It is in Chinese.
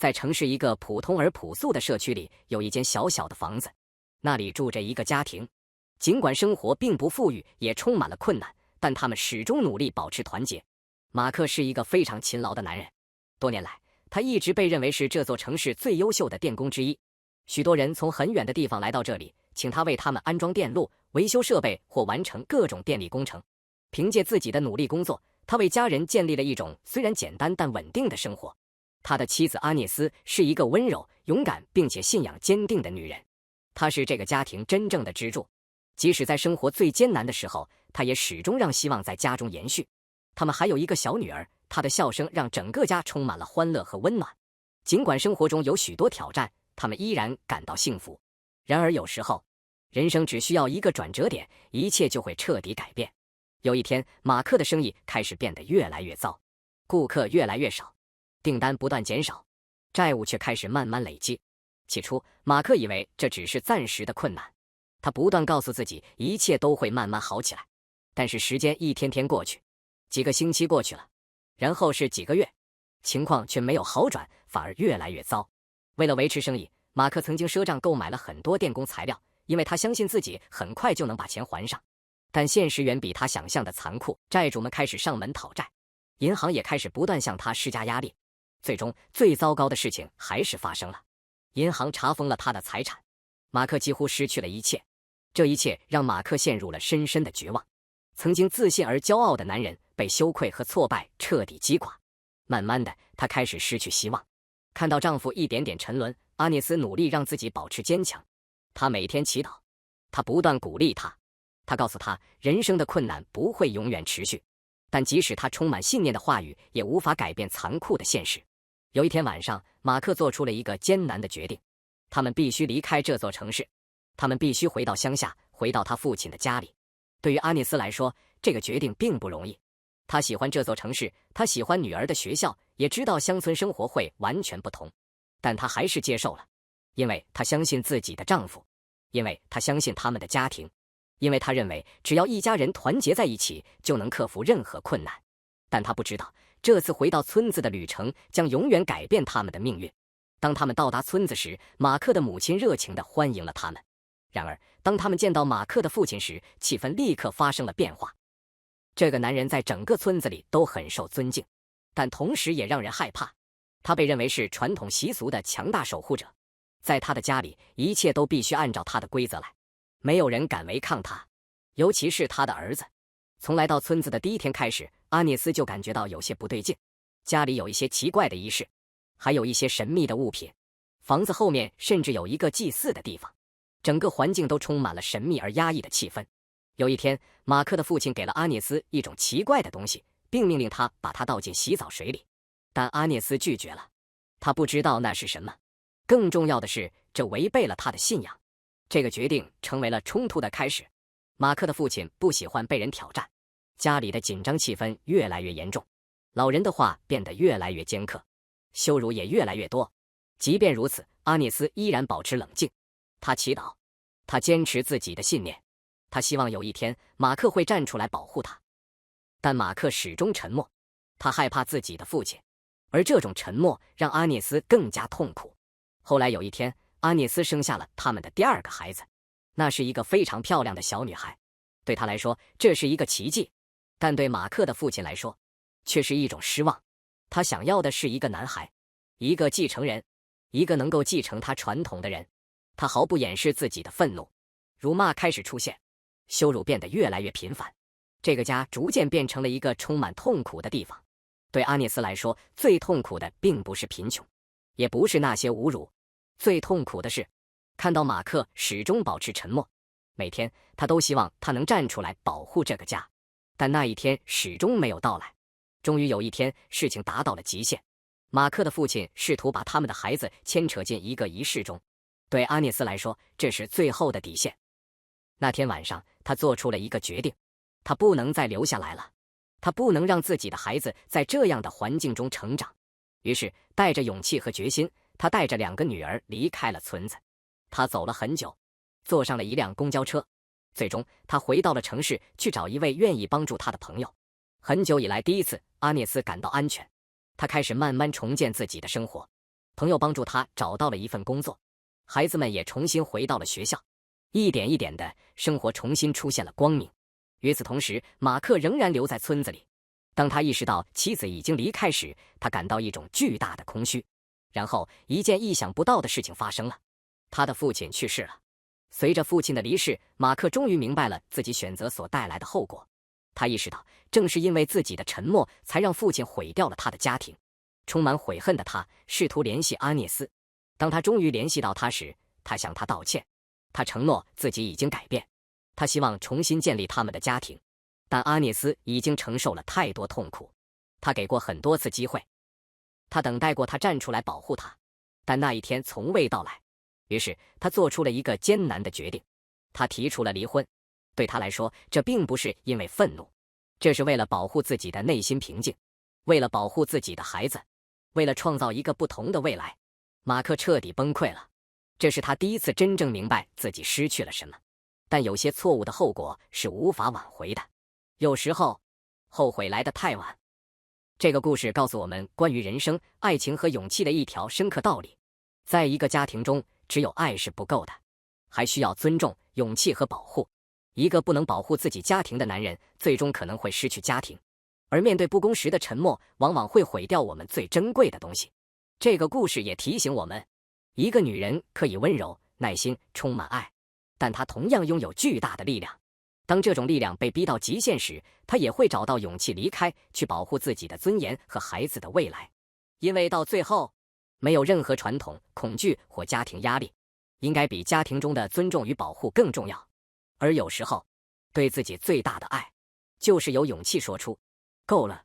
在城市一个普通而朴素的社区里，有一间小小的房子，那里住着一个家庭。尽管生活并不富裕，也充满了困难，但他们始终努力保持团结。马克是一个非常勤劳的男人，多年来，他一直被认为是这座城市最优秀的电工之一。许多人从很远的地方来到这里，请他为他们安装电路、维修设备或完成各种电力工程。凭借自己的努力工作，他为家人建立了一种虽然简单但稳定的生活。他的妻子阿涅斯是一个温柔、勇敢并且信仰坚定的女人，她是这个家庭真正的支柱。即使在生活最艰难的时候，她也始终让希望在家中延续。他们还有一个小女儿，她的笑声让整个家充满了欢乐和温暖。尽管生活中有许多挑战，他们依然感到幸福。然而有时候，人生只需要一个转折点，一切就会彻底改变。有一天，马克的生意开始变得越来越糟，顾客越来越少，订单不断减少，债务却开始慢慢累积。起初，马克以为这只是暂时的困难，他不断告诉自己一切都会慢慢好起来。但是时间一天天过去，几个星期过去了，然后是几个月，情况却没有好转，反而越来越糟。为了维持生意，马克曾经赊账购买了很多电工材料，因为他相信自己很快就能把钱还上。但现实远比他想象的残酷，债主们开始上门讨债，银行也开始不断向他施加压力。最终，最糟糕的事情还是发生了，银行查封了他的财产，马克几乎失去了一切。这一切让马克陷入了深深的绝望。曾经自信而骄傲的男人被羞愧和挫败彻底击垮。慢慢的，他开始失去希望。看到丈夫一点点沉沦，阿涅斯努力让自己保持坚强。她每天祈祷，她不断鼓励他。她告诉他，人生的困难不会永远持续，但即使他充满信念的话语，也无法改变残酷的现实。有一天晚上，马克做出了一个艰难的决定，他们必须离开这座城市，他们必须回到乡下，回到他父亲的家里。对于阿涅斯来说，这个决定并不容易。他喜欢这座城市，他喜欢女儿的学校，也知道乡村生活会完全不同，但他还是接受了，因为他相信自己的丈夫，因为他相信他们的家庭，因为他认为只要一家人团结在一起，就能克服任何困难。但他不知道，这次回到村子的旅程将永远改变他们的命运。当他们到达村子时，马克的母亲热情地欢迎了他们。然而，当他们见到马克的父亲时，气氛立刻发生了变化。这个男人在整个村子里都很受尊敬，但同时也让人害怕。他被认为是传统习俗的强大守护者，在他的家里，一切都必须按照他的规则来，没有人敢违抗他，尤其是他的儿子。从来到村子的第一天开始，阿涅斯就感觉到有些不对劲，家里有一些奇怪的仪式，还有一些神秘的物品，房子后面甚至有一个祭祀的地方，整个环境都充满了神秘而压抑的气氛。有一天，马克的父亲给了阿涅斯一种奇怪的东西，并命令他把它倒进洗澡水里，但阿涅斯拒绝了，他不知道那是什么。更重要的是，这违背了他的信仰。这个决定成为了冲突的开始。马克的父亲不喜欢被人挑战，家里的紧张气氛越来越严重，老人的话变得越来越尖刻，羞辱也越来越多。即便如此，阿涅斯依然保持冷静，他祈祷，他坚持自己的信念，他希望有一天马克会站出来保护他。但马克始终沉默，他害怕自己的父亲，而这种沉默让阿涅斯更加痛苦。后来有一天，阿涅斯生下了他们的第二个孩子，那是一个非常漂亮的小女孩。对他来说，这是一个奇迹，但对马克的父亲来说，却是一种失望。他想要的是一个男孩，一个继承人，一个能够继承他传统的人。他毫不掩饰自己的愤怒，辱骂开始出现，羞辱变得越来越频繁。这个家逐渐变成了一个充满痛苦的地方。对阿涅斯来说，最痛苦的并不是贫穷，也不是那些侮辱，最痛苦的是看到马克始终保持沉默。每天他都希望他能站出来保护这个家，但那一天始终没有到来。终于有一天，事情达到了极限，马克的父亲试图把他们的孩子牵扯进一个仪式中，对阿涅斯来说，这是最后的底线。那天晚上，他做出了一个决定，他不能再留下来了，他不能让自己的孩子在这样的环境中成长。于是，带着勇气和决心，他带着2个女儿离开了村子。他走了很久，坐上了一辆公交车，最终他回到了城市，去找一位愿意帮助他的朋友。很久以来第一次，阿涅斯感到安全，他开始慢慢重建自己的生活。朋友帮助他找到了一份工作，孩子们也重新回到了学校，一点一点的，生活重新出现了光明。与此同时，马克仍然留在村子里。当他意识到妻子已经离开时，他感到一种巨大的空虚。然后，一件意想不到的事情发生了，他的父亲去世了。随着父亲的离世，马克终于明白了自己选择所带来的后果。他意识到，正是因为自己的沉默，才让父亲毁掉了他的家庭。充满悔恨的他试图联系阿涅斯。当他终于联系到他时，他向他道歉。他承诺自己已经改变，他希望重新建立他们的家庭。但阿涅斯已经承受了太多痛苦，他给过很多次机会，他等待过他站出来保护他，但那一天从未到来。于是他做出了一个艰难的决定，他提出了离婚。对他来说，这并不是因为愤怒，这是为了保护自己的内心平静，为了保护自己的孩子，为了创造一个不同的未来。马克彻底崩溃了，这是他第一次真正明白自己失去了什么。但有些错误的后果是无法挽回的，有时候后悔来得太晚。这个故事告诉我们关于人生、爱情和勇气的一条深刻道理。在一个家庭中，只有爱是不够的，还需要尊重、勇气和保护。一个不能保护自己家庭的男人，最终可能会失去家庭，而面对不公时的沉默，往往会毁掉我们最珍贵的东西。这个故事也提醒我们，一个女人可以温柔、耐心、充满爱，但她同样拥有巨大的力量。当这种力量被逼到极限时，她也会找到勇气离开，去保护自己的尊严和孩子的未来。因为到最后，没有任何传统、恐惧或家庭压力，应该比家庭中的尊重与保护更重要。而有时候，对自己最大的爱，就是有勇气说出“够了”。